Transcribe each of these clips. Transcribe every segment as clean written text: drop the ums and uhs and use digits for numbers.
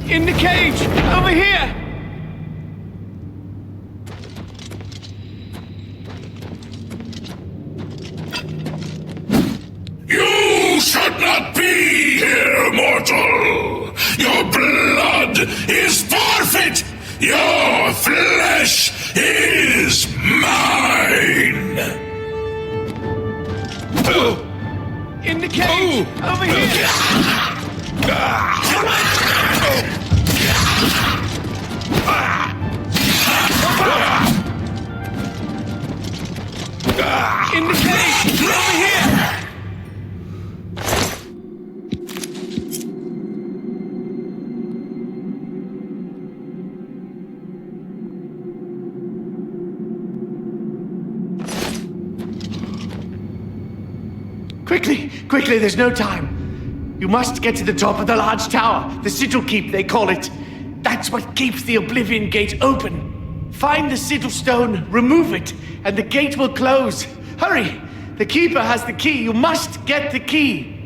In the cage! Over here! You should not be here, mortal! Your blood is forfeit! Your flesh is mine! In the cage! Over here! In the cage! Over here! Quickly, there's no time. You must get to the top of the large tower, the sigil keep, they call it. That's what keeps the Oblivion gate open. Find the sigil stone, remove it, and the gate will close. Hurry! The keeper has the key. You must get the key.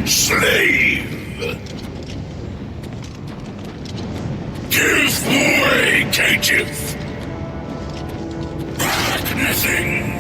slave. Give way, caitiff. Back nothing.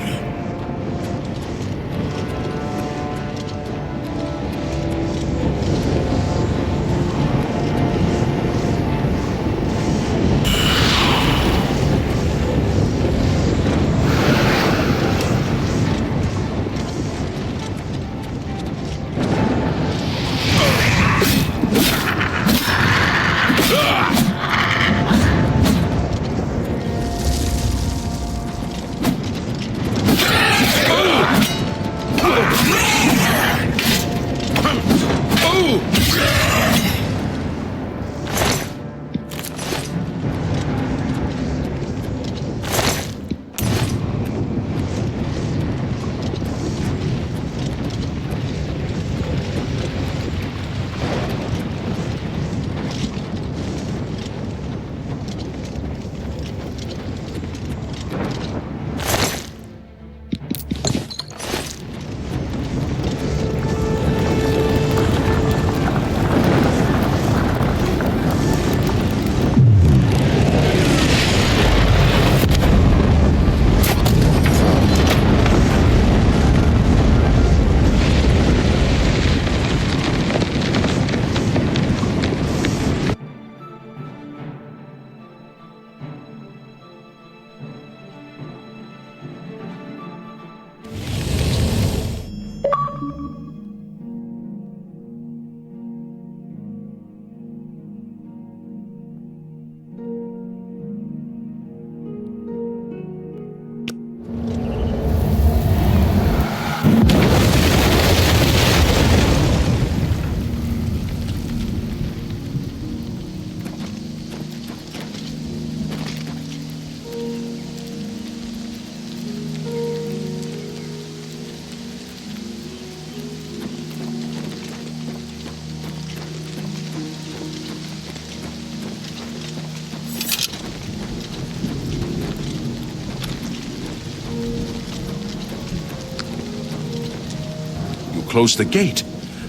close the gate.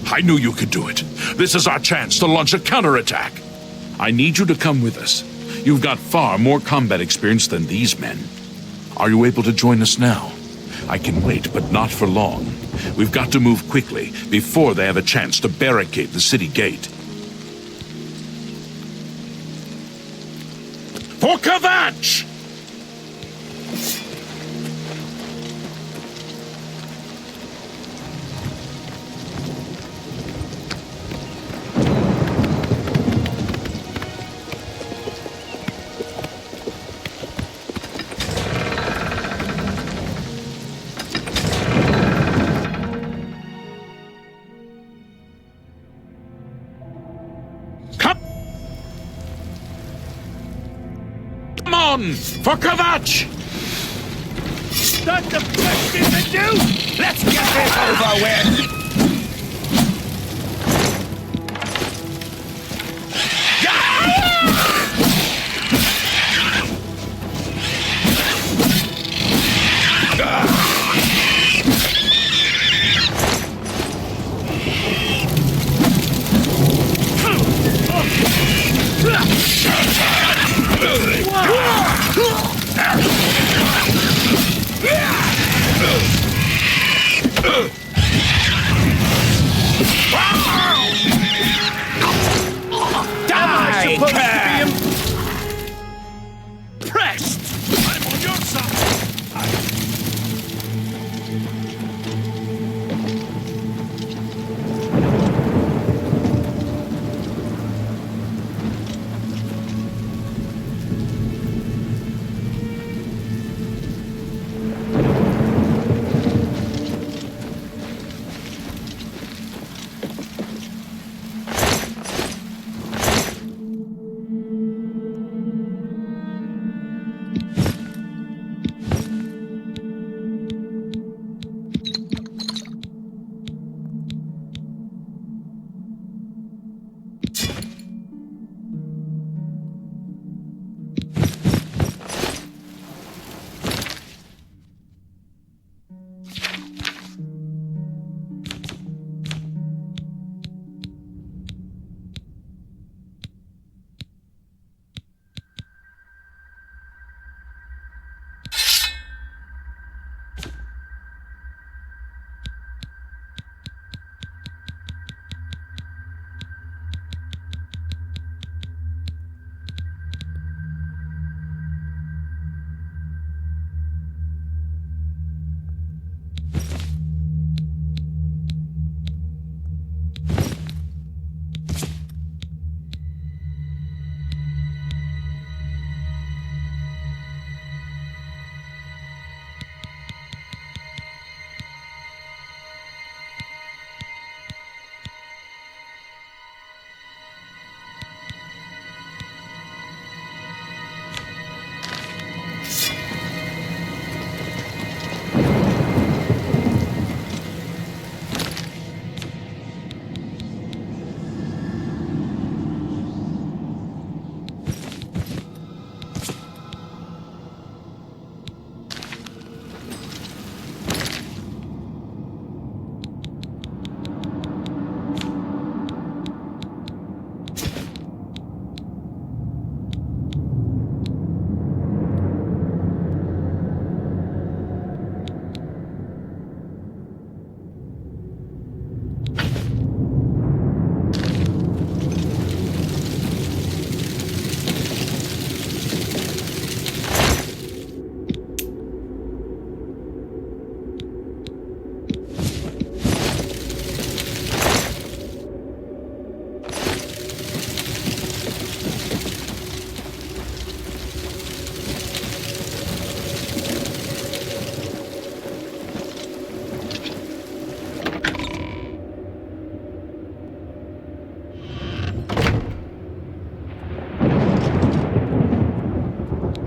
I knew you could do it. This is our chance to launch a counterattack. I need you to come with us. You've got far more combat experience than these men. Are you able to join us now? I can wait, but not for long. We've got to move quickly before they have a chance to barricade the city gate. For Kvatch! For Kvatch! That's the best thing to do! Let's get this over with!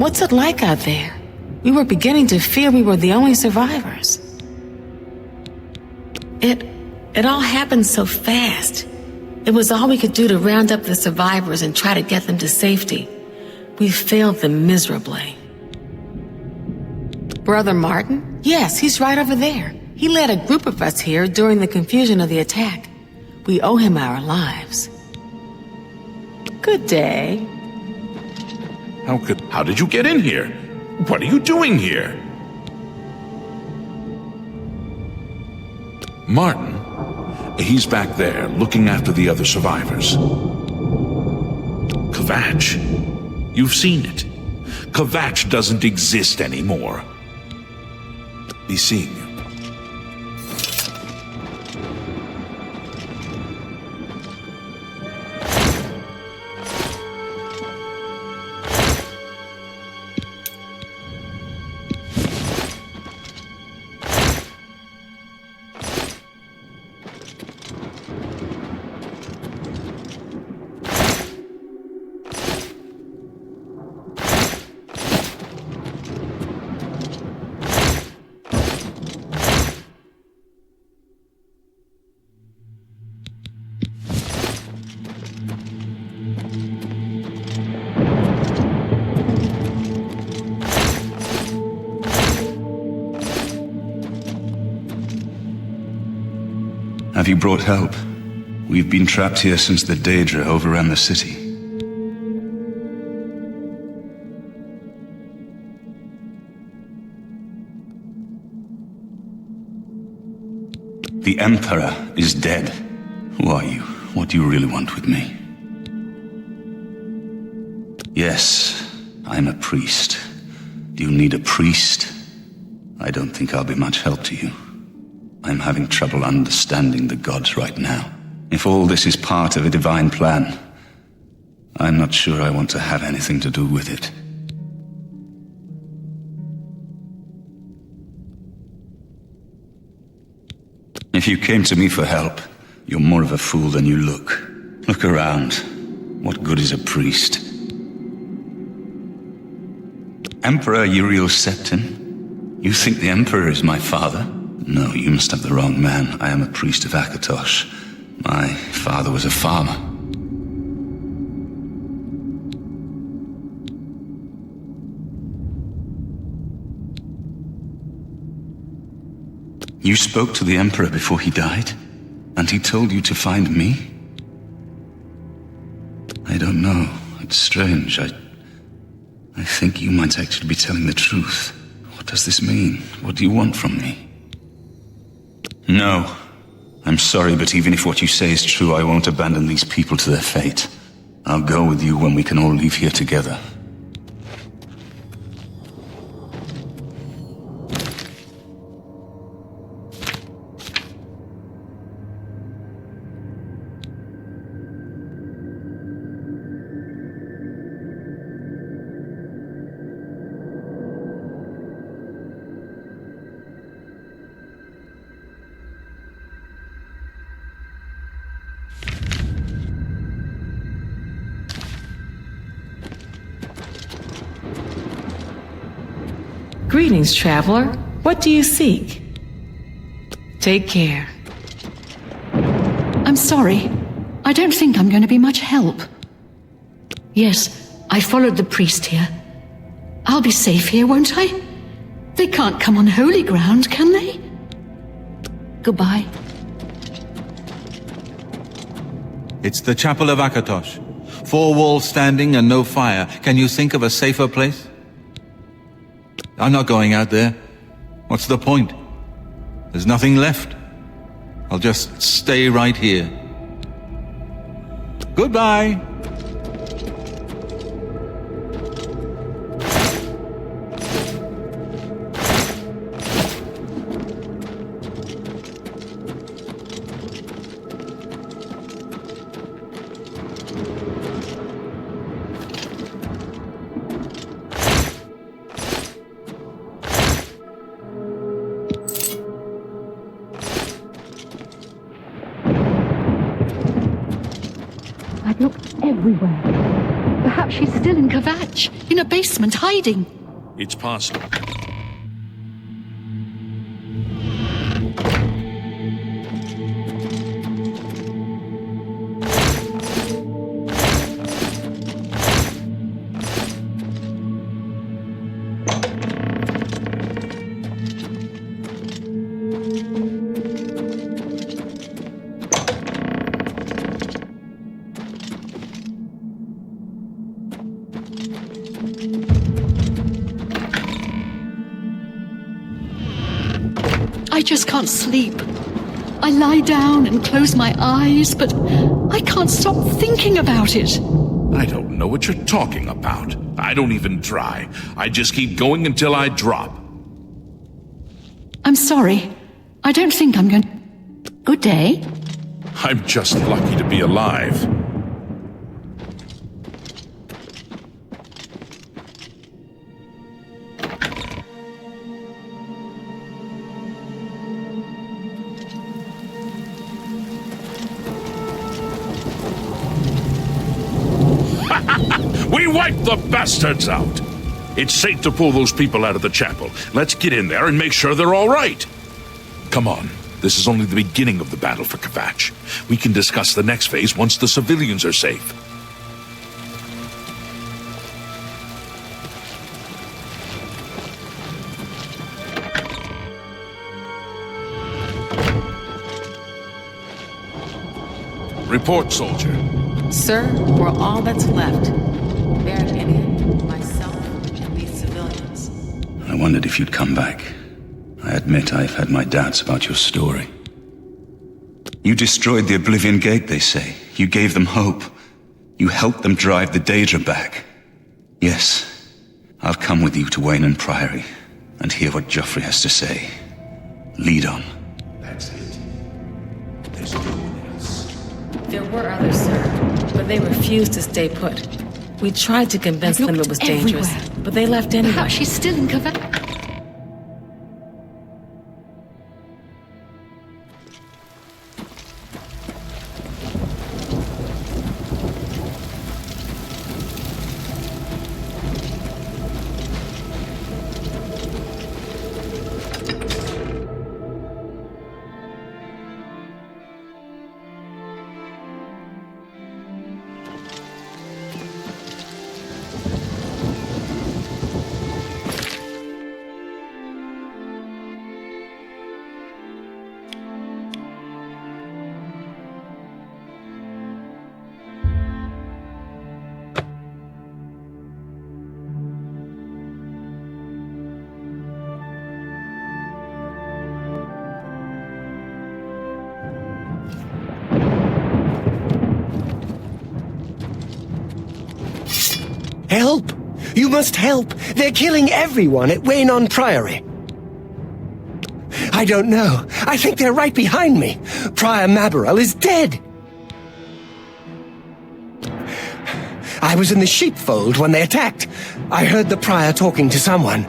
What's it like out there? We were beginning to fear we were the only survivors. It all happened so fast. It was all we could do to round up the survivors and try to get them to safety. We failed them miserably. Brother Martin? Yes, he's right over there. He led a group of us here during the confusion of the attack. We owe him our lives. Good day. How did you get in here? What are you doing here? Martin? He's back there, looking after the other survivors. Kvatch. You've seen it. Kvatch doesn't exist anymore. He's seeing you. Have you brought help? We've been trapped here since the Daedra overran the city. The Emperor is dead. Who are you? What do you really want with me? Yes, I'm a priest. Do you need a priest? I don't think I'll be much help to you. I'm having trouble understanding the gods right now. If all this is part of a divine plan, I'm not sure I want to have anything to do with it. If you came to me for help, you're more of a fool than you look. Look around. What good is a priest? Emperor Uriel Septim? You think the Emperor is my father? No, you must have the wrong man. I am a priest of Akatosh. My father was a farmer. You spoke to the Emperor before he died? And he told you to find me? I don't know. It's strange. I think you might actually be telling the truth. What does this mean? What do you want from me? No. I'm sorry, but even if what you say is true, I won't abandon these people to their fate. I'll go with you when we can all leave here together. Greetings, traveler. What do you seek? Take care. I'm sorry. I don't think I'm going to be much help. Yes, I followed the priest here. I'll be safe here, won't I? They can't come on holy ground, can they? Goodbye. It's the Chapel of Akatosh. 4 walls standing and no fire. Can you think of a safer place? I'm not going out there. What's the point? There's nothing left. I'll just stay right here. Goodbye! I've looked everywhere. Perhaps she's still in Kvatch, in a basement, hiding. It's possible. just can't sleep. I lie down and close my eyes, but I can't stop thinking about it. I don't know what you're talking about. I don't even try. I just keep going until I drop. I'm sorry. I don't think I'm going... Good day. I'm just lucky to be alive. We wiped the bastards out! It's safe to pull those people out of the chapel. Let's get in there and make sure they're all right. Come on. This is only the beginning of the battle for Kvatch. We can discuss the next phase once the civilians are safe. Report, soldier. Sir, we're all that's left. Baron Gideon, myself, and these civilians. I wondered if you'd come back. I admit I've had my doubts about your story. You destroyed the Oblivion Gate, they say. You gave them hope. You helped them drive the Daedra back. Yes, I'll come with you to Wayne Priory and hear what Joffrey has to say. Lead on. That's it. There's no one else. There were others, sir, but they refused to stay put. We tried to convince them it was dangerous, everywhere. but they left anyway. Perhaps she's still in Kvatch. Help! You must help! They're killing everyone at Wayne Priory. I don't know. I think they're right behind me. Prior Mabarel is dead. I was in the sheepfold when they attacked. I heard the prior talking to someone.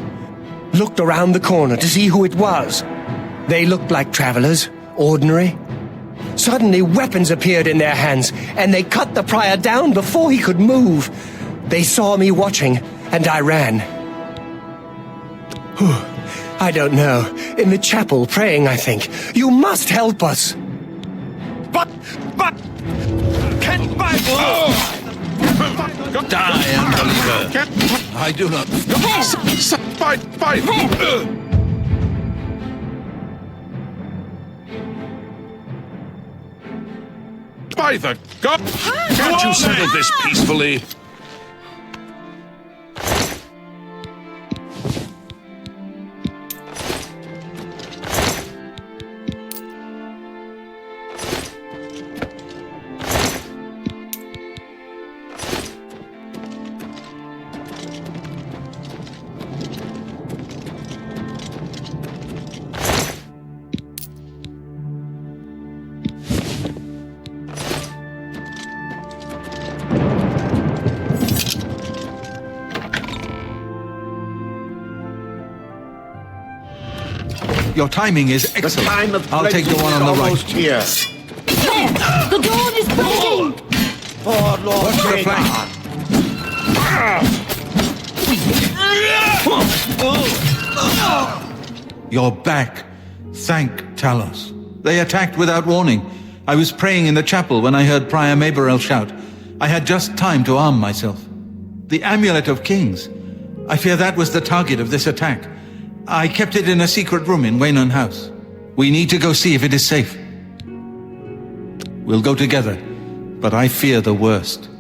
Looked around the corner to see who it was. They looked like travelers, ordinary. Suddenly weapons appeared in their hands, and they cut the prior down before he could move. They saw me watching, and I ran. I don't know. In the chapel, praying, I think. You must help us! But... Can't fight! Die, unbeliever! I do not... Fight! By the God! Can't you settle this peacefully? Your timing is The excellent. time of I'll take the one on the right. almost here. The dawn is breaking! Oh, Lord, Watch your flank. You're back. Thank Talos. They attacked without warning. I was praying in the chapel when I heard Prior Mabarel shout. I had just time to arm myself. The Amulet of Kings. I fear that was the target of this attack. I kept it in a secret room in Waynon House. We need to go see if it is safe. We'll go together, but I fear the worst.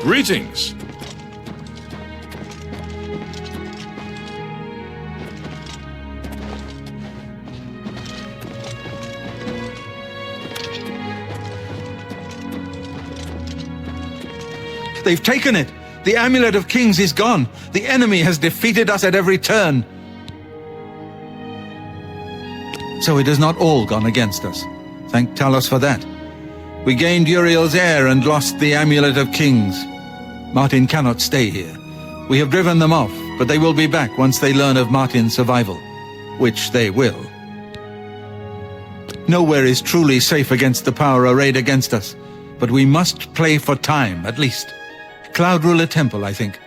Greetings. They've taken it! The Amulet of Kings is gone! The enemy has defeated us at every turn! So it has not all gone against us. Thank Talos for that. We gained Uriel's heir and lost the Amulet of Kings. Martin cannot stay here. We have driven them off, but they will be back once they learn of Martin's survival. Which they will. Nowhere is truly safe against the power arrayed against us, but we must play for time, at least. Cloud Ruler Temple, I think.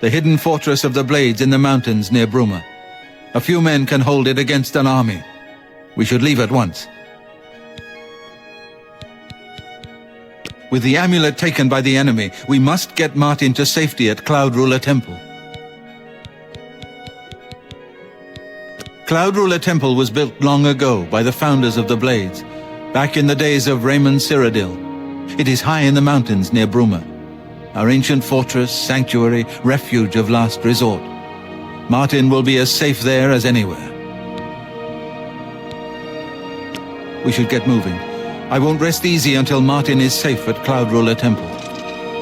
The hidden fortress of the Blades in the mountains near Bruma. A few men can hold it against an army. We should leave at once. With the amulet taken by the enemy, we must get Martin to safety at Cloud Ruler Temple. Cloud Ruler Temple was built long ago by the founders of the Blades, back in the days of Raymond Cyrodiil. It is high in the mountains near Bruma. Our ancient fortress, sanctuary, refuge of last resort. Martin will be as safe there as anywhere. We should get moving. I won't rest easy until Martin is safe at Cloud Ruler Temple.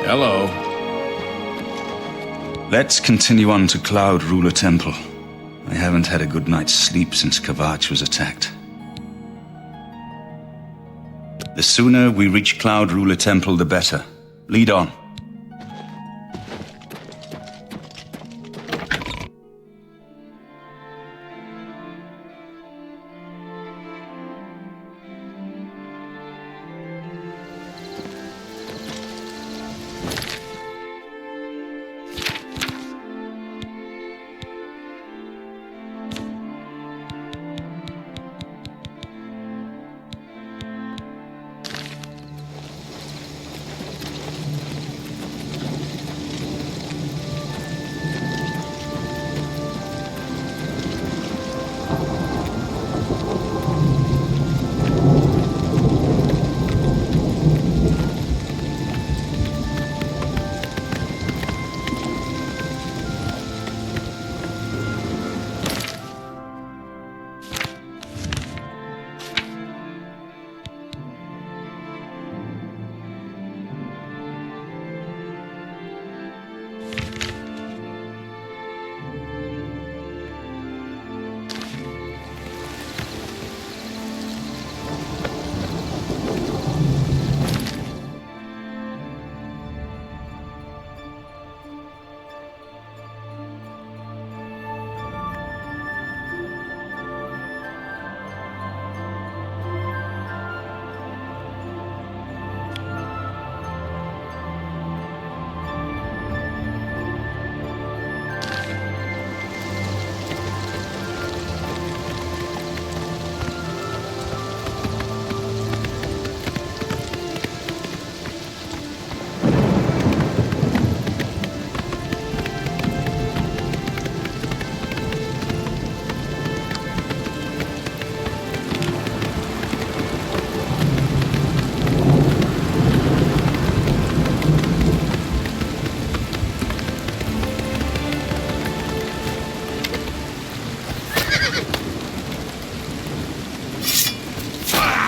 Hello. Let's continue on to Cloud Ruler Temple. I haven't had a good night's sleep since Kavach was attacked. The sooner we reach Cloud Ruler Temple, the better. Lead on.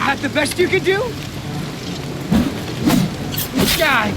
That the best you could do? Die!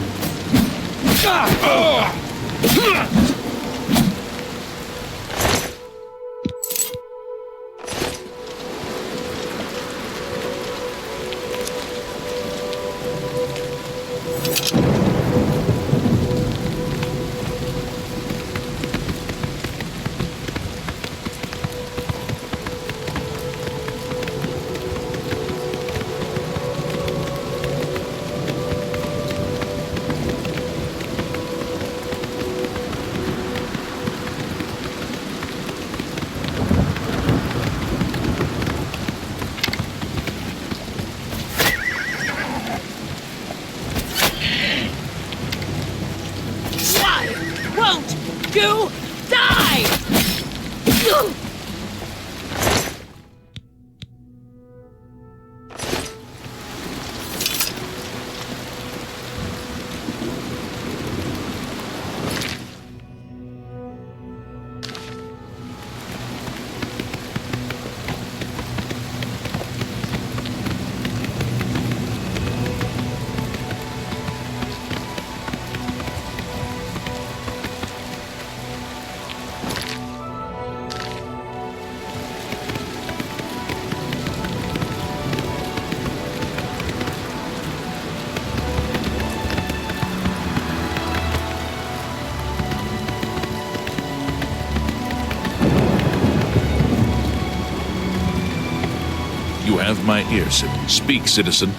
You have my ear, Speak, citizen.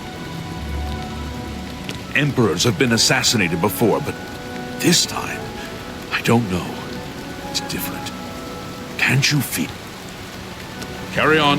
Emperors have been assassinated before, but this time, I don't know. It's different. Can't you feel? Carry on.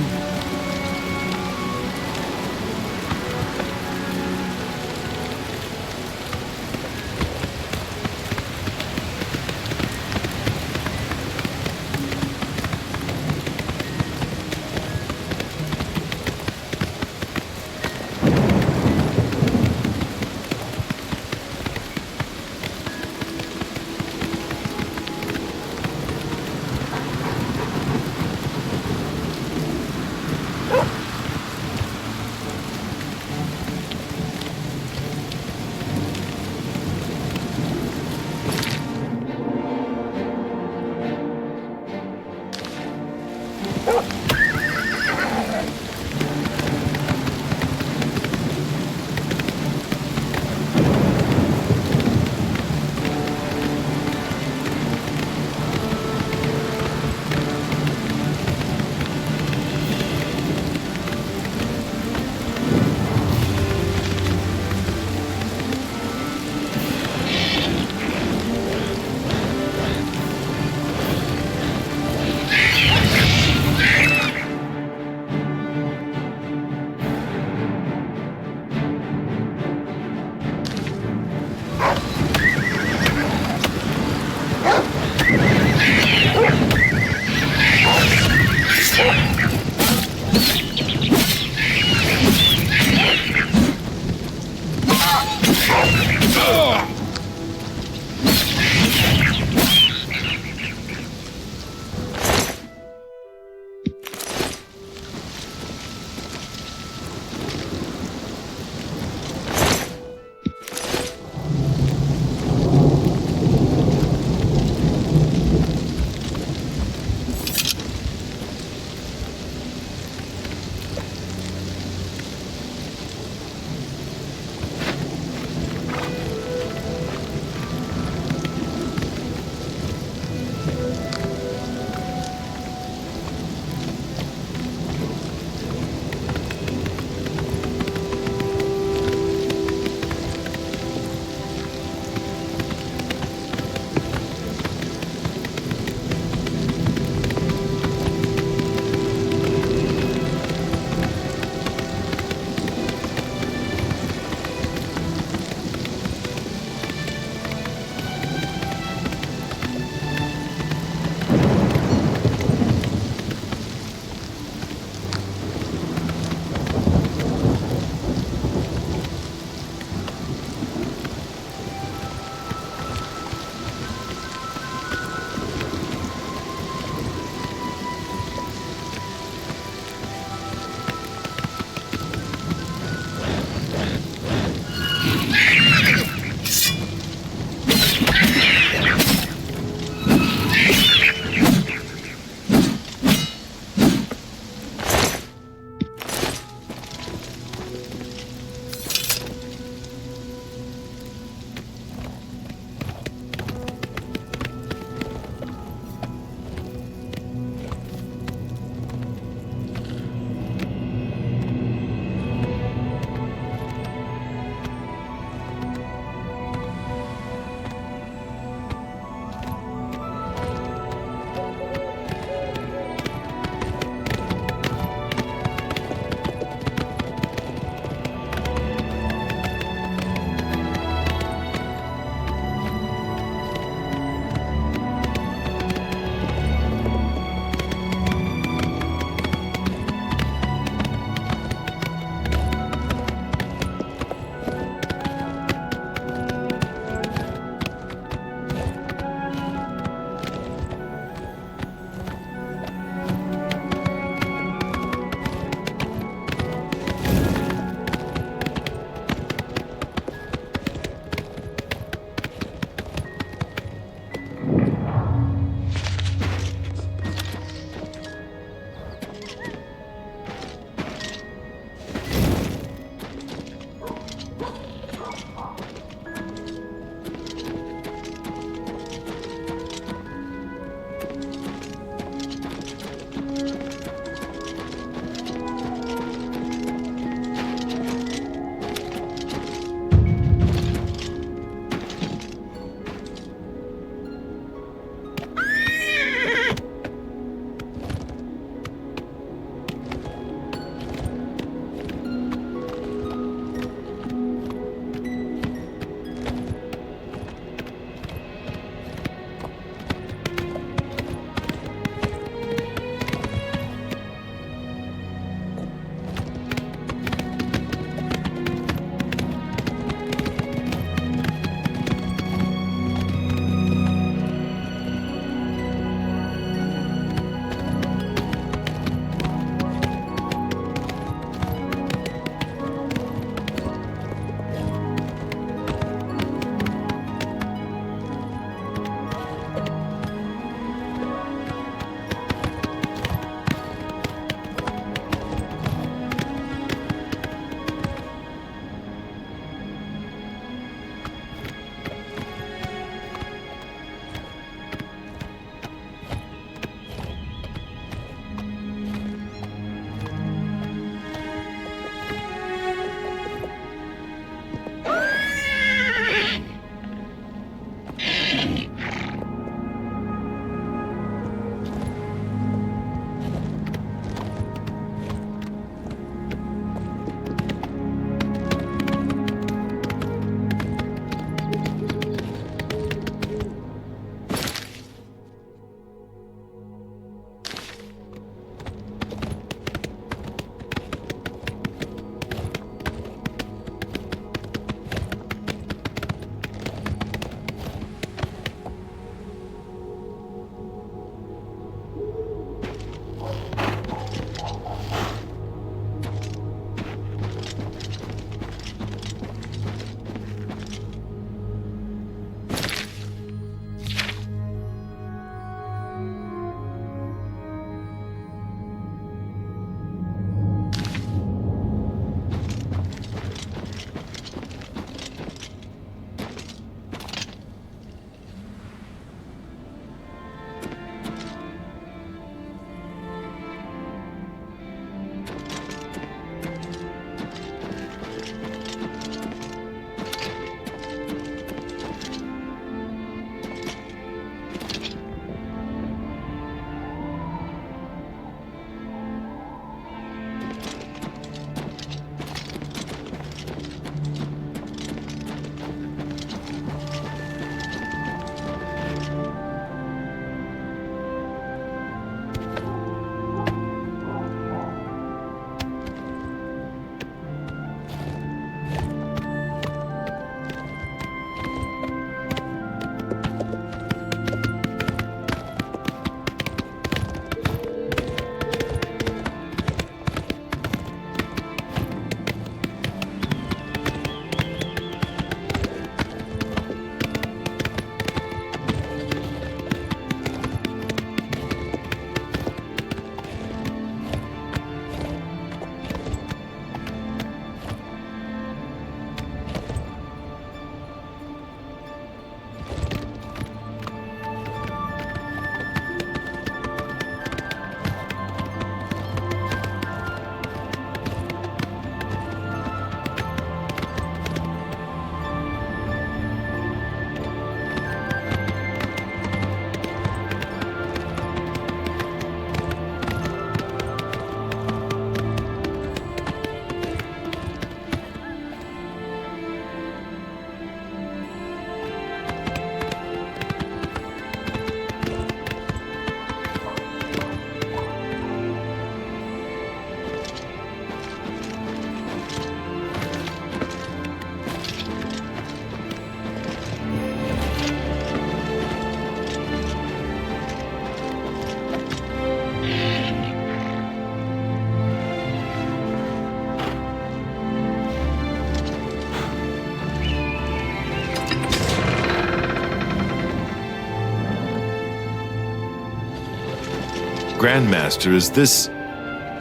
Grandmaster, is this...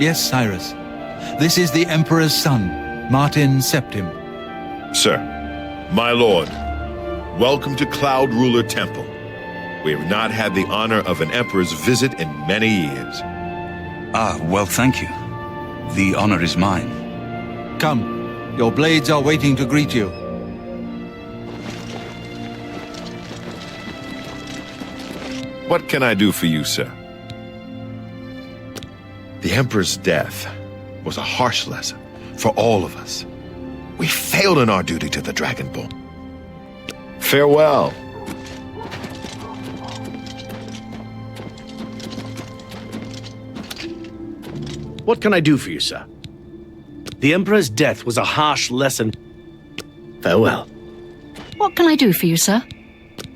Yes, Cyrus. This is the Emperor's son, Martin Septim. Sir, my lord, welcome to Cloud Ruler Temple. We have not had the honor of an emperor's visit in many years. Ah, well, thank you. The honor is mine. Come, your blades are waiting to greet you. What can I do for you, sir? The Emperor's death was a harsh lesson for all of us. We failed in our duty to the Dragonborn. Farewell. What can I do for you, sir? The Emperor's death was a harsh lesson. Farewell. What can I do for you, sir?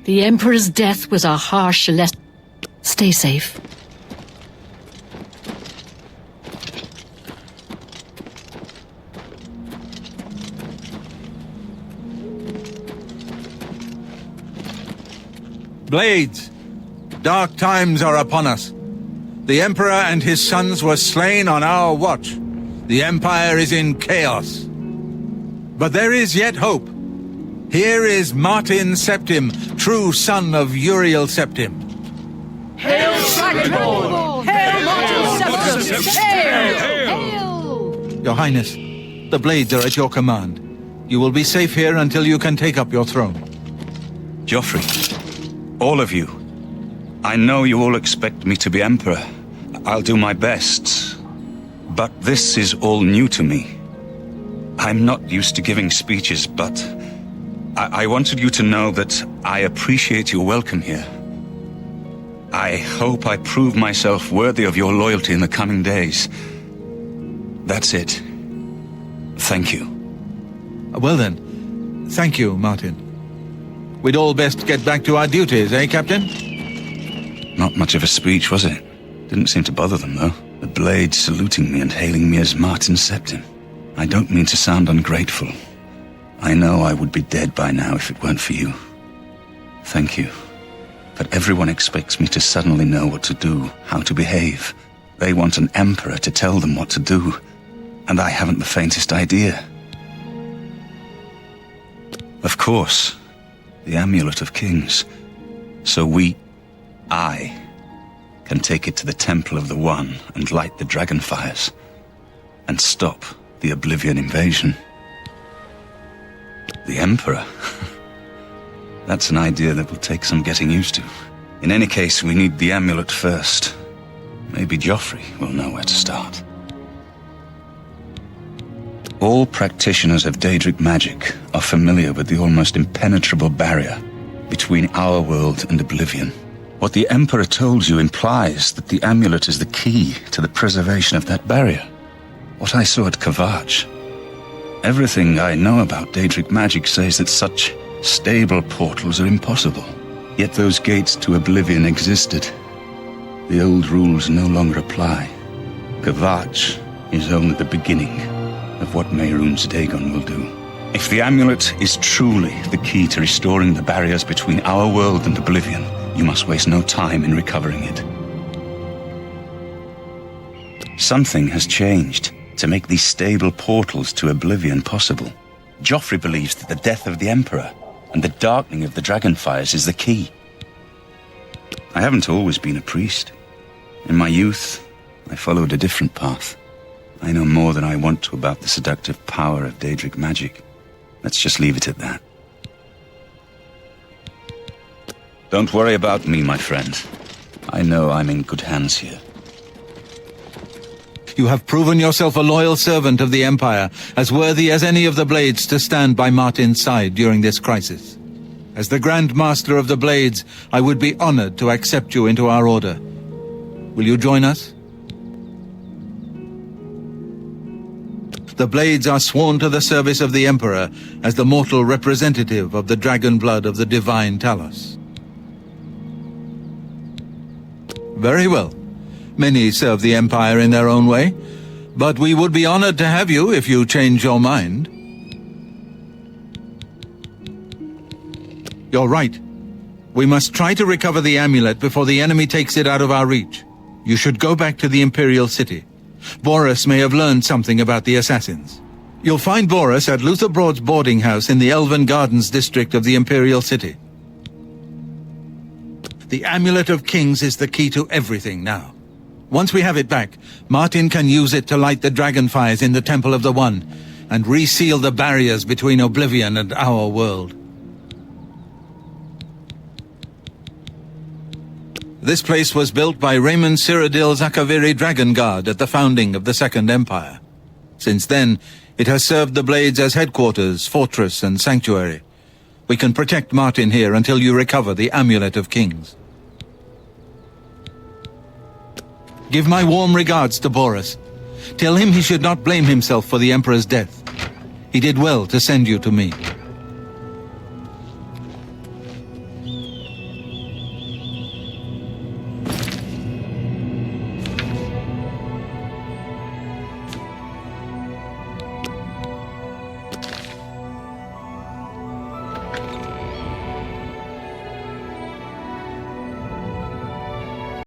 The Emperor's death was a harsh lesson. Stay safe. Blades, dark times are upon us. The Emperor and his sons were slain on our watch. The Empire is in chaos. But there is yet hope. Here is Martin Septim, true son of Uriel Septim. Hail Dragonborn! Hail Martin Septim! Hail! Your Highness, the Blades are at your command. You will be safe here until you can take up your throne. Joffrey, all of you. I know you all expect me to be Emperor. I'll do my best. But this is all new to me. I'm not used to giving speeches, but I wanted you to know that I appreciate your welcome here. I hope I prove myself worthy of your loyalty in the coming days. That's it. Thank you. Well then, thank you, Martin. We'd all best get back to our duties, eh, Captain? Not much of a speech, was it? Didn't seem to bother them, though. The Blades saluting me and hailing me as Martin Septim. I don't mean to sound ungrateful. I know I would be dead by now if it weren't for you. Thank you. But everyone expects me to suddenly know what to do, how to behave. They want an emperor to tell them what to do, and I haven't the faintest idea. Of course, the Amulet of Kings. So I, can take it to the Temple of the One and light the dragon fires, and stop the Oblivion invasion. The Emperor? That's an idea that will take some getting used to. In any case, we need the amulet first. Maybe Joffrey will know where to start. All practitioners of Daedric magic are familiar with the almost impenetrable barrier between our world and Oblivion. What the Emperor told you implies that the amulet is the key to the preservation of that barrier. What I saw at Kvatch. Everything I know about Daedric magic says that such stable portals are impossible. Yet those gates to Oblivion existed. The old rules no longer apply. Kvatch is only the beginning of what Mehrunes Dagon will do. If the amulet is truly the key to restoring the barriers between our world and Oblivion, you must waste no time in recovering it. Something has changed to make these stable portals to Oblivion possible. Joffrey believes that the death of the Emperor and the darkening of the Dragonfires is the key. I haven't always been a priest. In my youth, I followed a different path. I know more than I want to about the seductive power of Daedric magic. Let's just leave it at that. Don't worry about me, my friend. I know I'm in good hands here. You have proven yourself a loyal servant of the Empire, as worthy as any of the Blades to stand by Martin's side during this crisis. As the Grand Master of the Blades, I would be honored to accept you into our order. Will you join us? The Blades are sworn to the service of the Emperor as the mortal representative of the dragon blood of the divine Talos. Very well. Many serve the Empire in their own way, but we would be honored to have you if you change your mind. You're right. We must try to recover the amulet before the enemy takes it out of our reach. You should go back to the Imperial City. Boris may have learned something about the assassins. You'll find Boris at Luther Broad's boarding house in the Elven Gardens district of the Imperial City. The Amulet of Kings is the key to everything now. Once we have it back, Martin can use it to light the dragonfires in the Temple of the One and reseal the barriers between Oblivion and our world. This place was built by Raymond Cyrodiil Zakaviri Dragon Guard at the founding of the Second Empire. Since then, it has served the Blades as headquarters, fortress, and sanctuary. We can protect Martin here until you recover the Amulet of Kings. Give my warm regards to Boris. Tell him he should not blame himself for the Emperor's death. He did well to send you to me.